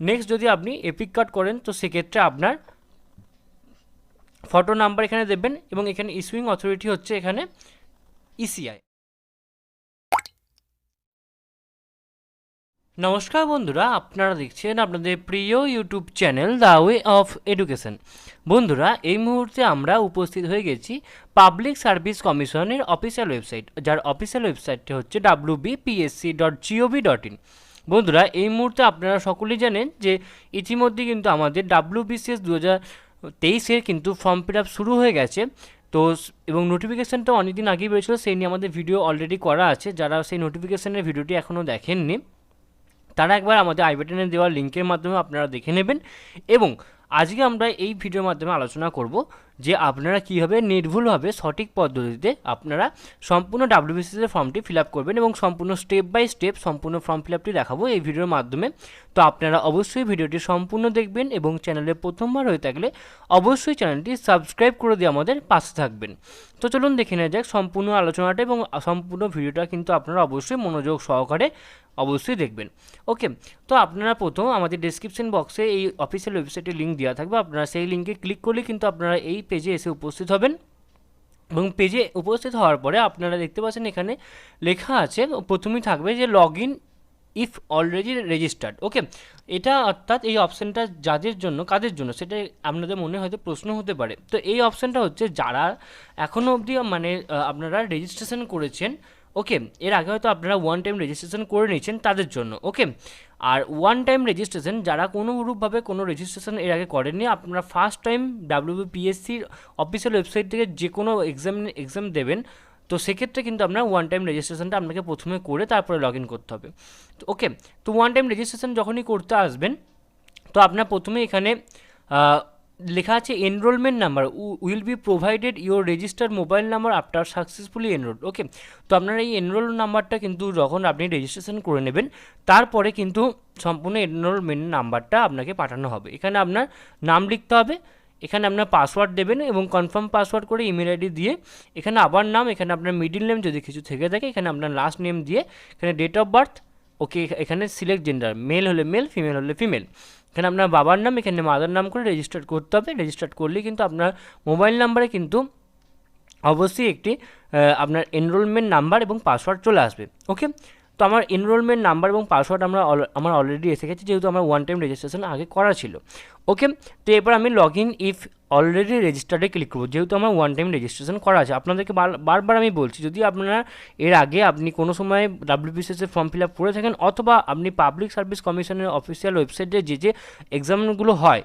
Next যদি আপনি epic card করেন তো সেক্ষেত্রে আপনার ফটো নাম্বার এখানে দেবেন এবং এখানে ইস্যুইং অথরিটি হচ্ছে এখানে ইসিআই। নমস্কার বন্ধুরা, আপনারা দেখছেন আপনাদের প্রিয় YouTube channel the way of education. বন্ধুরা, এই মুহূর্তে আমরা উপস্থিত হয়ে গেছি পাবলিক সার্ভিস কমিশনের অফিসিয়াল ওয়েবসাইট, যার অফিসিয়াল ওয়েবসাইটটি হচ্ছে WBPSC.gov.in। বন্ধুরা, এই মুহূর্তে আপনারা সকলেই জানেন যে ইতিমধ্যে কিন্তু আমাদের WBCS 2023-এর কিন্তু ফর্ম ফিল আপ শুরু হয়ে গেছে। তো এবং নোটিফিকেশানটা অনেকদিন আগেই বেরিয়েছিল, সেই নিয়ে আমাদের ভিডিও অলরেডি করা আছে। যারা সেই নোটিফিকেশানের ভিডিওটি এখনও দেখেননি তারা একবার আমাদের আই বাটনে দেওয়া লিঙ্কের মাধ্যমে আপনারা দেখে নেবেন। এবং আজকে আমরা এই ভিডিওর মাধ্যমে আলোচনা করব যে আপনারা কীভাবে নির্ভুলভাবে সঠিক পদ্ধতিতে আপনারা সম্পূর্ণ WBCS এর ফর্মটি ফিল আপ করবেন এবং সম্পূর্ণ স্টেপ বাই স্টেপ সম্পূর্ণ ফর্ম ফিল আপটি দেখাবো এই ভিডিওর মাধ্যমে। তো আপনারা অবশ্যই ভিডিওটি সম্পূর্ণ দেখবেন এবং চ্যানেলে প্রথমবার হয়ে থাকলে অবশ্যই চ্যানেলটি সাবস্ক্রাইব করে দিয়ে আমাদের পাশে থাকবেন। তো চলুন দেখে নেওয়া যাক সম্পূর্ণ আলোচনাটা এবং সম্পূর্ণ ভিডিওটা কিন্তু আপনারা অবশ্যই মনোযোগ সহকারে অবশ্যই দেখবেন। ওকে, তো আপনারা প্রথম আমাদের ডেসক্রিপশন বক্সে এই অফিসিয়াল ওয়েবসাইটের লিঙ্ক দেওয়া থাকবে, আপনারা সেই লিঙ্কে ক্লিক করলে কিন্তু আপনারা এই পেজে এসে উপস্থিত হবেন। এবং পেজে উপস্থিত হওয়ার পরে আপনারা দেখতে পাচ্ছেন এখানে লেখা আছে, প্রথমেই থাকবে যে log in if already registered. Okay, এটা অর্থাৎ এই অপশানটা যাদের জন্য, কাদের জন্য সেটা আপনাদের মনে হয়তো প্রশ্ন হতে পারে। তো এই অপশানটা হচ্ছে যারা এখনও অবধি মানে আপনারা রেজিস্ট্রেশন করেছেন, ওকে, এর আগে হয়তো আপনারা ওয়ান টাইম রেজিস্ট্রেশন করে নিয়েছেন তাদের জন্য। ওকে, আর ওয়ান টাইম রেজিস্ট্রেশন যারা কোনোরূপভাবে কোনো রেজিস্ট্রেশন এর আগে করেননি, আপনারা ফার্স্ট টাইম WBPSCর অফিসিয়াল ওয়েবসাইট থেকে যে কোনো এক্সাম দেবেন, তো সেক্ষেত্রে কিন্তু আপনার ওয়ান টাইম রেজিস্ট্রেশনটা আপনাকে প্রথমে করে তারপরে লগ ইন করতে হবে। তো ওকে, তো ওয়ান টাইম রেজিস্ট্রেশন যখনই করতে আসবেন তো আপনার প্রথমে এখানে লেখা আছে enrolment number will be provided your registered mobile number after successfully enrolled. Okay, তো আপনার এই এনরোল নাম্বারটা কিন্তু যখন আপনি রেজিস্ট্রেশন করে নেবেন তারপরে কিন্তু সম্পূর্ণ এনরোলমেন্ট নাম্বারটা আপনাকে পাঠানো হবে। এখানে আপনার নাম লিখতে হবে, এখানে আপনার পাসওয়ার্ড দেবেন এবং কনফার্ম পাসওয়ার্ড করে ইমেল আইডি দিয়ে এখানে আবার নাম, এখানে আপনার মিডিল নেম যদি কিছু থেকে থাকে, এখানে আপনার লাস্ট নেম দিয়ে এখানে ডেট অফ বার্থ। ওকে, এখানে সিলেক্ট জেন্ডার, মেল হলে মেল, ফিমেল হলে ফিমেল। এখানে আপনার বাবার নাম, এখানে মাদার নাম করে রেজিস্টার করতে হবে। রেজিস্টার করলেই কিন্তু আপনার মোবাইল নাম্বারে কিন্তু অবশ্যই একটি আপনার এনরোলমেন্ট নাম্বার এবং পাসওয়ার্ড চলে আসবে। ওকে, তো আমার এনরোলমেন্ট নাম্বার এবং পাসওয়ার্ড আমার অলরেডি এসে গেছে, যেহেতু আমার ওয়ান টাইম রেজিস্ট্রেশন আগে করা ছিল। ওকে, তো এরপর আমি লগ ইন ইফ অলরেডি রেজিস্টার্ডে ক্লিক করবো, যেহেতু আমার ওয়ান টাইম রেজিস্ট্রেশন করা আছে। আপনাদেরকে বারবার আমি বলছি, যদি আপনারা এর আগে আপনি কোনো সময় WBCS এর ফর্ম ফিল আপ করে থাকেন অথবা আপনি পাবলিক সার্ভিস কমিশনের অফিসিয়াল ওয়েবসাইটে যে এক্সামগুলো হয়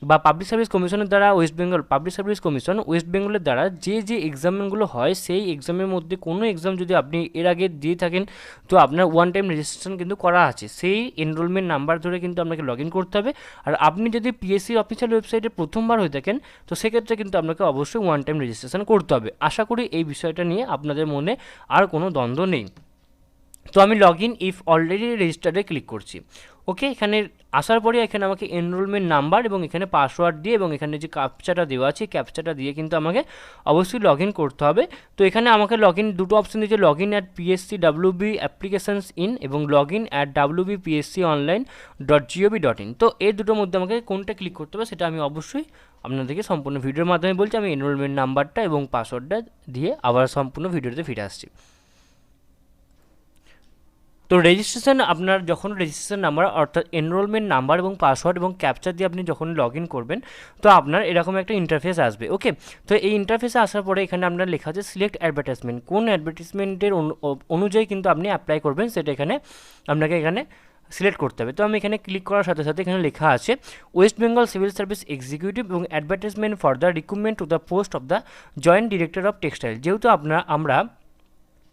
বা পাবলিক সার্ভিস কমিশনের দ্বারা West Bengal public service commission West বেঙ্গলের দ্বারা যে এক্সামগুলো হয় সেই এক্সামের মধ্যে কোনো এক্সাম যদি আপনি এর আগে দিয়ে থাকেন তো আপনার ওয়ান টাইম রেজিস্ট্রেশন কিন্তু করা আছে, সেই এনরোলমেন্ট নাম্বার ধরে কিন্তু আপনাকে লগ ইন করতে হবে। আর আপনি যদি পিএসসির অফিসিয়াল ওয়েবসাইটে প্রথমবার হয়ে থাকেন তো সেক্ষেত্রে কিন্তু আপনাকে অবশ্যই ওয়ান টাইম রেজিস্ট্রেশন করতে হবে। আশা করি এই বিষয়টা নিয়ে আপনাদের মনে আর কোনো দ্বন্দ্ব নেই। তো আমি লগ ইন ইফ অলরেডি রেজিস্টার্ডে ক্লিক করছি। ওকে, এখানে আসার পরে এখানে আমাকে এনরোলমেন্ট নাম্বার এবং এখানে পাসওয়ার্ড দিয়ে এবং এখানে যে ক্যাপচাটা দেওয়া আছে ক্যাপচাটা দিয়ে কিন্তু আমাকে অবশ্যই লগ ইন করতে হবে। তো এখানে আমাকে লগ ইন দুটো অপশন দিয়েছে, log in at PSCWB applications in এবং লগ ইন অ্যাট WBPSCOnline.gov.in। তো এই দুটোর মধ্যে আমাকে কোনটা ক্লিক করতে হবে সেটা আমি অবশ্যই আপনাদেরকে সম্পূর্ণ ভিডিওর মাধ্যমে বলছি। আমি এনরোলমেন্ট নাম্বারটা এবং পাসওয়ার্ডটা দিয়ে আবার সম্পূর্ণ ভিডিওতে ফিরে আসছি। তো রেজিস্ট্রেশন আপনার যখন রেজিস্ট্রেশন নাম্বার অর্থাৎ এনরোলমেন্ট নাম্বার এবং পাসওয়ার্ড এবং ক্যাপচার দিয়ে আপনি যখন লগ ইন করবেন তো আপনার এরকম একটা ইন্টারফেস আসবে। ওকে, তো এই ইন্টারফেসে আসার পরে এখানে আপনার লেখা আছে সিলেক্ট অ্যাডভার্টাইজমেন্ট, কোন অ্যাডভার্টাইজমেন্টের অনুযায়ী কিন্তু আপনি অ্যাপ্লাই করবেন সেটা এখানে আপনাকে এখানে সিলেক্ট করতে হবে। তো আমি এখানে ক্লিক করার সাথে সাথে এখানে লেখা আছে West Bengal civil service executive এবং advertisement for the recruitment to the post of the joint director of textile. যেহেতু আমরা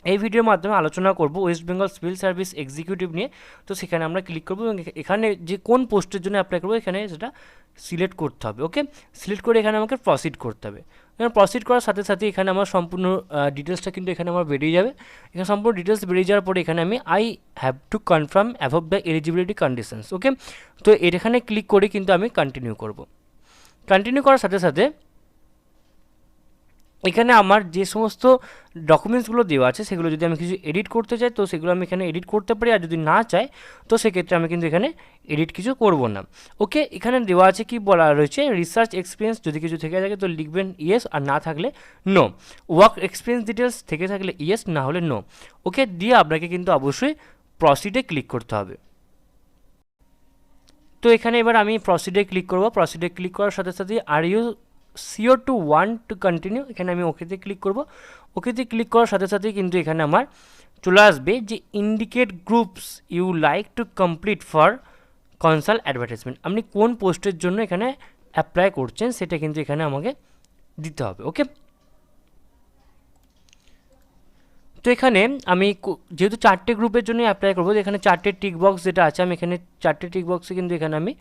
এই ভিডিওর মাধ্যমে আলোচনা করব West Bengal civil service executive নিয়ে, তো সেখানে আমরা ক্লিক করব এবং এখানে যে কোন পোস্টের জন্য অ্যাপ্লাই করবো এখানে সেটা সিলেক্ট করতে হবে। ওকে, সিলেক্ট করে এখানে আমাকে প্রসিড করতে হবে। এখানে প্রসিড করার সাথে সাথে এখানে আমার সম্পূর্ণ ডিটেলসটা কিন্তু এখানে আমার বেরিয়ে যাবে। এখানে সম্পূর্ণ ডিটেলস বেরিয়ে যাওয়ার পরে এখানে আমি I have to confirm above the eligibility conditions. Okay, তো এখানে ক্লিক করে কিন্তু আমি কন্টিনিউ করব। কন্টিনিউ করার সাথে সাথে এখানে আমার যে সমস্ত ডকুমেন্টসগুলো দেওয়া আছে সেগুলো যদি আমি কিছু এডিট করতে চাই তো সেগুলো আমি এখানে এডিট করতে পারি, আর যদি না চাই তো সেক্ষেত্রে আমি কিন্তু এখানে এডিট কিছু করব না। ওকে, এখানে দেওয়া আছে কি বলা রয়েছে, রিসার্চ এক্সপিরিয়েন্স যদি কিছু থেকে থাকে তো লিখবেন ইয়েস, আর না থাকলে নো। ওয়ার্ক এক্সপিরিয়েন্স ডিটেলস থেকে থাকলে ইয়েস, না হলে নো। ওকে, দিয়ে আপনাকে কিন্তু অবশ্যই প্রসিডে ক্লিক করতে হবে। তো এখানে এবার আমি প্রসিডে ক্লিক করব। প্রসিডে ক্লিক করার সাথে সাথে are you sure to want to continue, এখানে আমি ওকেতে ক্লিক করব। ওকেতে ক্লিক করার সাথে সাথেই কিন্তু এখানে আমার চলে আসবে যে indicate groups you like to complete for consult advertisement. আপনি কোন পোস্টের জন্য এখানে অ্যাপ্লাই করছেন সেটা কিন্তু এখানে আমাকে দিতে হবে। ওকে, তো এখানে আমি যেহেতু 4টে গ্রুপের জন্য অ্যাপ্লাই করবো, এখানে 4টে টিক বক্স যেটা আছে আমি এখানে 4টে টিক বক্সে কিন্তু এখানে আমি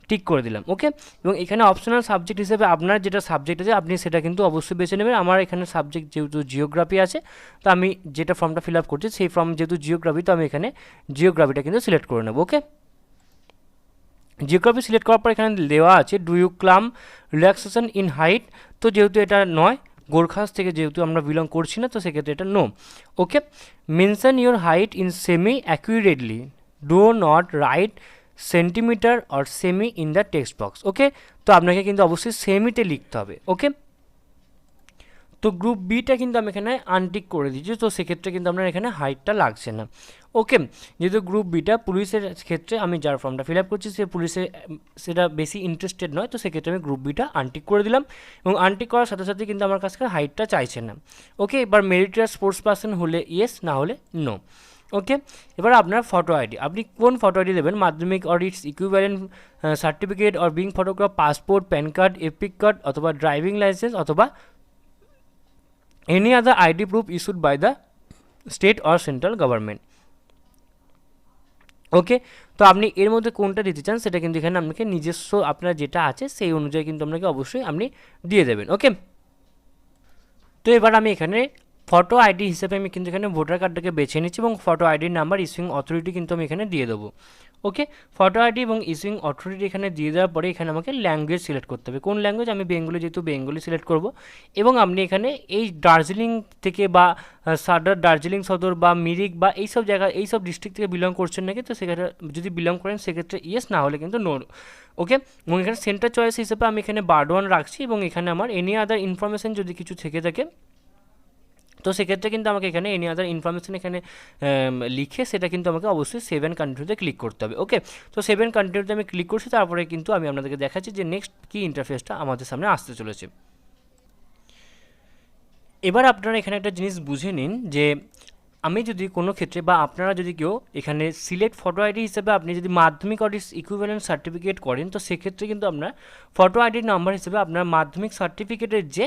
টিক করে দিলাম। ওকে, এবং এখানে অপশনাল সাবজেক্ট হিসেবে আপনার যেটা সাবজেক্ট আছে আপনি সেটা কিন্তু অবশ্যই বেছে নেবেন। আমার এখানে সাবজেক্ট যেহেতু জিওগ্রাফি আছে, তো আমি যেটা ফর্মটা ফিল আপ করছি সেই ফর্ম যেহেতু জিওগ্রাফি, তো আমি এখানে জিওগ্রাফিটা কিন্তু সিলেক্ট করে নেবো। ওকে, জিওগ্রাফি সিলেক্ট করার পর এখানে দেওয়া আছে do you claim relaxation in height, তো যেহেতু এটা নয়, গোর্খাস থেকে যেহেতু আমরা বিলং করছি না, তো সেক্ষেত্রে এটা no. Okay, mention your height in semi accurately, do not write centimetre or semi in the text box. Okay, তো আপনাকে কিন্তু অবশ্যই সেমিতে লিখতে হবে। ওকে, তো গ্রুপ বিটা কিন্তু আমি এখানে আনটিক করে দিচ্ছি, তো সেক্ষেত্রে কিন্তু আপনার এখানে হাইটটা লাগছে না। ওকে, যেহেতু গ্রুপ বিটা পুলিশের ক্ষেত্রে আমি যার ফর্মটা ফিল আপ করছি সে পুলিশে সেটা বেশি ইন্টারেস্টেড নয়, তো সেক্ষেত্রে আমি গ্রুপ বিটা আনটিক করে দিলাম, এবং আনটিক করার সাথে সাথে কিন্তু আমার কাছে হাইটটা চাইছে না। ওকে, এবার মেরিটার স্পোর্টস পার্সন হলে ইয়েস, না হলে নো। ওকে, এবার আপনার ফটো আইডি, আপনি কোন ফটো আইডি দেবেন, মাধ্যমিক or its equivalent certificate or being photograph, passport, pan card, epic card, অথবা ড্রাইভিং লাইসেন্স, অথবা any other ID proof issued by the state or central government। ওকে, তো আপনি এর মধ্যে কোনটা দিতে চান সেটা কিন্তু এখানে আপনাকে নিজস্ব আপনার যেটা আছে সেই অনুযায়ী কিন্তু আপনাকে অবশ্যই আপনি দিয়ে দেবেন। ওকে, তো এবার আমি এখানে ফটো আইডি হিসেবে আমি কিন্তু এখানে ভোটার কার্ডটাকে বেছে নিচ্ছি, এবং ফটো আইডির নাম্বার ইস্যুইং অথরিটি কিন্তু আমি এখানে দিয়ে দেবো। ওকে, ফটো আইডি এবং ইস্যুইং অথরিটি এখানে দিয়ে দেওয়ার পরে এখানে আমাকে ল্যাঙ্গুয়েজ সিলেক্ট করতে হবে। কোন ল্যাঙ্গুয়েজ, আমি বেঙ্গলি, যেহেতু বেঙ্গলি সিলেক্ট করব। এবং আপনি এখানে এই দার্জিলিং থেকে বা সাডার, দার্জিলিং সদর বা মিরিক বা এইসব জায়গা, এইসব ডিস্ট্রিক্ট থেকে বিলং করছেন নাকি, তো সেক্ষেত্রে যদি বিলং করেন সেক্ষেত্রে ইয়েস, না হলে কিন্তু নো। ওকে, এবং এখানে সেন্টার চয়েস হিসেবে আমি এখানে বারডোয়ান রাখছি, এবং এখানে আমার এনি আদার ইনফরমেশান যদি কিছু থেকে থাকে তো সেক্ষেত্রে কিন্তু আমাকে এখানে এনি আদার ইনফরমেশন এখানে লিখে সেটা কিন্তু আমাকে অবশ্যই সেভ অ্যান্ড কন্টিনিউতে ক্লিক করতে হবে। ওকে, তো সেভ অ্যান্ড কন্টিনিউতে আমি ক্লিক করছি, তারপরে কিন্তু আমি আপনাদেরকে দেখাচ্ছি যে নেক্সট কী ইন্টারফেসটা আমাদের সামনে আসতে চলেছে। এবার আপনারা এখানে একটা জিনিস বুঝে নিন যে আমি যদি কোনো ক্ষেত্রে বা আপনারা যদি কেউ এখানে সিলেক্ট ফটো আইডি হিসেবে আপনি যদি মাধ্যমিক অর ইকুইভ্যালেন্ট সার্টিফিকেট করেন, তো সেক্ষেত্রে কিন্তু আপনার ফটো আইডির নাম্বার হিসেবে আপনার মাধ্যমিক সার্টিফিকেটের যে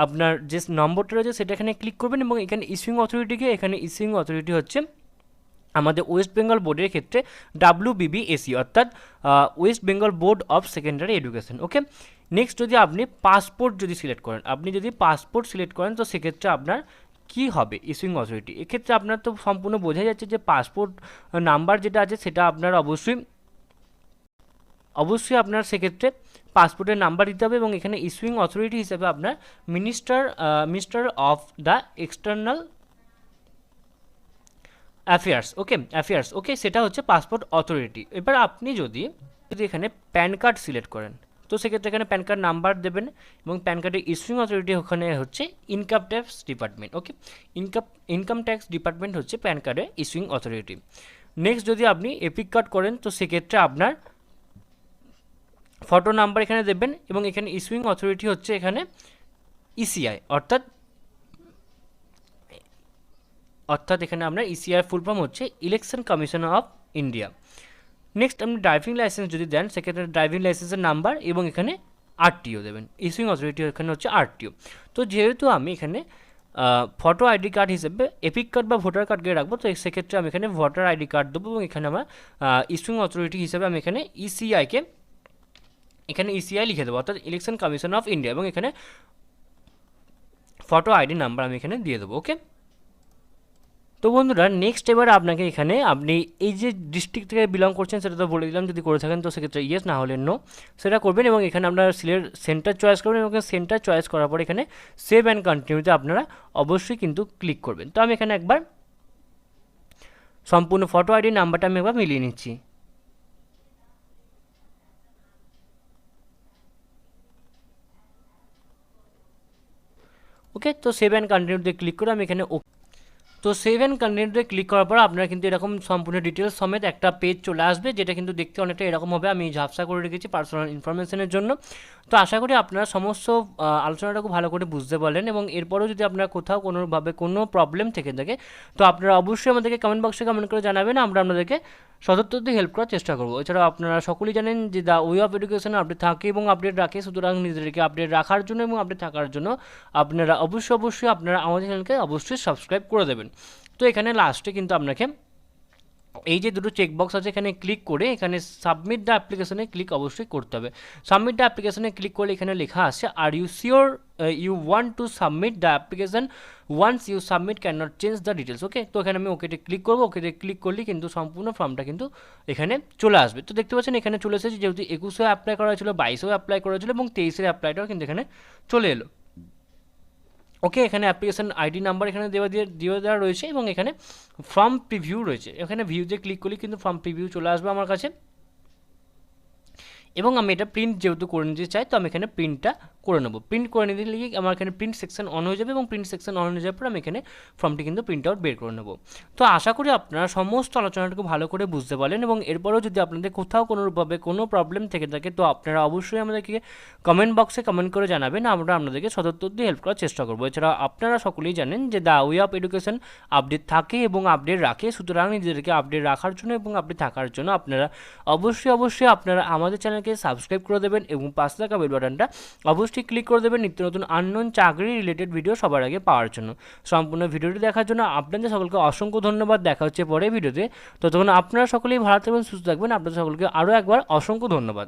আপনার যে নম্বরটা রয়েছে সেটা এখানে ক্লিক করবেন, এবং এখানে ইস্যুইং অথরিটিকে, এখানে ইস্যুইং অথরিটি হচ্ছে আমাদের ওয়েস্ট বেঙ্গল বোর্ডের ক্ষেত্রে WBPSC, অর্থাৎ West Bengal board of secondary education. Okay, next যদি আপনি পাসপোর্ট যদি সিলেক্ট করেন, আপনি যদি পাসপোর্ট সিলেক্ট করেন তো সেক্ষেত্রে আপনার কী হবে, ইস্যুইং অথরিটি। এক্ষেত্রে আপনার তো সম্পূর্ণ বোঝা যাচ্ছে যে পাসপোর্ট নাম্বার যেটা আছে সেটা আপনার অবশ্যই আপনার সেক্ষেত্রে পাসপোর্টের নাম্বার দিতে হবে, এবং এখানে ইস্যুইং অথরিটি হিসেবে আপনার minister of the external affairs. Okay, সেটা হচ্ছে পাসপোর্ট অথরিটি। এবার আপনি যদি এখানে প্যান কার্ড সিলেক্ট করেন তো সেক্ষেত্রে এখানে প্যান কার্ড নাম্বার দেবেন, এবং প্যান কার্ডের ইস্যুইং অথরিটি ওখানে হচ্ছে ইনকাম ট্যাক্স ডিপার্টমেন্ট। ওকে, ইনকাম ট্যাক্স ডিপার্টমেন্ট হচ্ছে প্যান কার্ডের ইস্যুইং অথরিটি। নেক্সট যদি আপনি এপিক কার্ড করেন তো সেক্ষেত্রে আপনার ফটো নাম্বার এখানে দেবেন, এবং এখানে ইস্যুইং অথরিটি হচ্ছে এখানে ইসিআই, অর্থাৎ এখানে আমরা ইসিআই ফুল ফর্ম হচ্ছে election commission of India. Next আপনি ড্রাইভিং লাইসেন্স যদি দেন সেক্ষেত্রে ড্রাইভিং লাইসেন্সের নাম্বার এবং এখানে আরটিও দেবেন, ইস্যুইং অথরিটি এখানে হচ্ছে আরটিও। তো যেহেতু আমি এখানে ফটো আইডি কার্ড হিসেবে এপিক কার্ড বা ভোটার কার্ডকে রাখবো, তো সেক্ষেত্রে আমি এখানে ভোটার আইডি কার্ড দেবো, এবং এখানে আমার ইস্যুইং অথরিটি হিসেবে আমি এখানে ইসিআই লিখে দেবো, অর্থাৎ ইলেকশন কমিশন অফ ইন্ডিয়া, এবং এখানে ফটো আইডি নাম্বার আমি এখানে দিয়ে দেবো। ওকে, তো বন্ধুরা নেক্সট এবার আপনাকে এখানে আপনি এই যে ডিস্ট্রিক্ট থেকে বিলং করছেন সেটা তো বলে দিলাম, যদি করে থাকেন তো সেক্ষেত্রে ইয়েস, না হলে নো সেটা করবেন এবং এখানে আপনারা সেন্টার চয়েস করবেন এবং সেন্টার চয়েস করার পর এখানে সেভ অ্যান্ড কন্টিনিউতে আপনারা অবশ্যই কিন্তু ক্লিক করবেন। তো আমি এখানে একবার সম্পূর্ণ ফটো আইডি নাম্বারটা আমি একবার মিলিয়ে নিচ্ছি। ওকে, তো সেভ অ্যান্ড কন্টিনিউতে ক্লিক করে আমি এখানে তো সেভ অ্যান্ড কন্টিনিউতে ক্লিক করার পর আপনারা কিন্তু এরকম সম্পূর্ণ ডিটেলস সমেত একটা পেজ চলে আসবে, যেটা কিন্তু দেখতে অনেকটা এরকম হবে। আমি ঝাপসা করে রেখেছি পার্সোনাল ইনফরমেশনের জন্য। তো আশা করি আপনারা সমস্ত আলোচনাটা খুব ভালো করে বুঝতে পারলেন এবং এরপরেও যদি আপনারা কোথাও কোনোভাবে কোনো প্রবলেম থেকে থাকে তো আপনারা অবশ্যই আমাদেরকে কমেন্ট বক্সে কমেন্ট করে জানাবেন, আমরা আপনাদেরকে সদর্থক দিয়ে হেল্প করার চেষ্টা করবো। এছাড়াও আপনারা সকলেই জানেন যে the way of education update থাকে এবং আপডেট রাখে, সুতরাং নিজেদেরকে আপডেট রাখার জন্য এবং আপডেট থাকার জন্য আপনারা অবশ্যই আপনারা আমাদের চ্যানেলকে অবশ্যই সাবস্ক্রাইব করে দেবেন। তো এখানে লাস্টে কিন্তু আপনাকে এই যে দুটো চেকবক্স আছে এখানে ক্লিক করে এখানে সাবমিট দ্য অ্যাপ্লিকেশনে ক্লিক অবশ্যই করতে হবে। সাবমিট দ্য অ্যাপ্লিকেশনে ক্লিক করলে এখানে লেখা আছে are you sure you want to submit the application once you submit can not change the details. Okay, তো এখানে আমি ওকেতে ক্লিক করবো। ওকেতে ক্লিক করলেই কিন্তু সম্পূর্ণ ফর্মটা কিন্তু এখানে চলে আসবে। তো দেখতে পাচ্ছেন এখানে চলে এসেছে, যেহেতু 21-এও অ্যাপ্লাই করা হয়েছিল, 22-এও অ্যাপ্লাই করা হয়েছিল এবং 23-এর অ্যাপ্লাইটাও কিন্তু এখানে চলে এলো। ওকে, এখানে অ্যাপ্লিকেশন আইডি নাম্বার এখানে দেওয়া রয়েছে এবং এখানে ফর্ম প্রিভিউ রয়েছে। এখানে ভিউতে ক্লিক করলে কিন্তু ফর্ম প্রিভিউ চলে আসবে আমার কাছে এবং আমি এটা প্রিন্ট যেহেতু করে নিতে চাই তো আমি এখানে প্রিন্টটা করে নেবো। প্রিন্ট করে নিতে গিয়ে আমার এখানে প্রিন্ট সেকশন অন হয়ে যাবে এবং প্রিন্ট সেকশন অন হয়ে যাওয়ার পর আমি এখানে ফর্মটি কিন্তু প্রিন্ট আউট বের করে নেবো। তো আশা করি আপনারা সমস্ত আলোচনাটুকু ভালো করে বুঝতে পারলেন এবং এরপরেও যদি আপনাদের কোথাও কোনোভাবে কোনো প্রবলেম থেকে থাকে তো আপনারা অবশ্যই আমাদেরকে কমেন্ট বক্সে কমেন্ট করে জানাবেন, আমরা আপনাদেরকে সদর্থক দিয়ে হেল্প করার চেষ্টা করবো। এছাড়া আপনারা সকলেই জানেন যে the way of education update থাকে এবং আপডেট রাখে, সুতরাং নিজেদেরকে আপডেট রাখার জন্য এবং আপডেট থাকার জন্য আপনারা অবশ্যই আপনারা আমাদের চ্যানেলকে সাবস্ক্রাইব করে দেবেন এবং পাশে থাকা বেল বাটনটা অবশ্যই ক্লিক করে দেবেন নিত্য নতুন আননোন চাকরি রিলেটেড ভিডিও সবার আগে পাওয়ার জন্য। সম্পূর্ণ ভিডিওটি দেখার জন্য আপনাদের সকলকে অসংখ্য ধন্যবাদ। দেখা হচ্ছে পরের ভিডিওতে, ততক্ষণ আপনারা সকলেই ভালো থাকবেন, সুস্থ থাকবেন। আপনাদের সকলকে আরও একবার অসংখ্য ধন্যবাদ।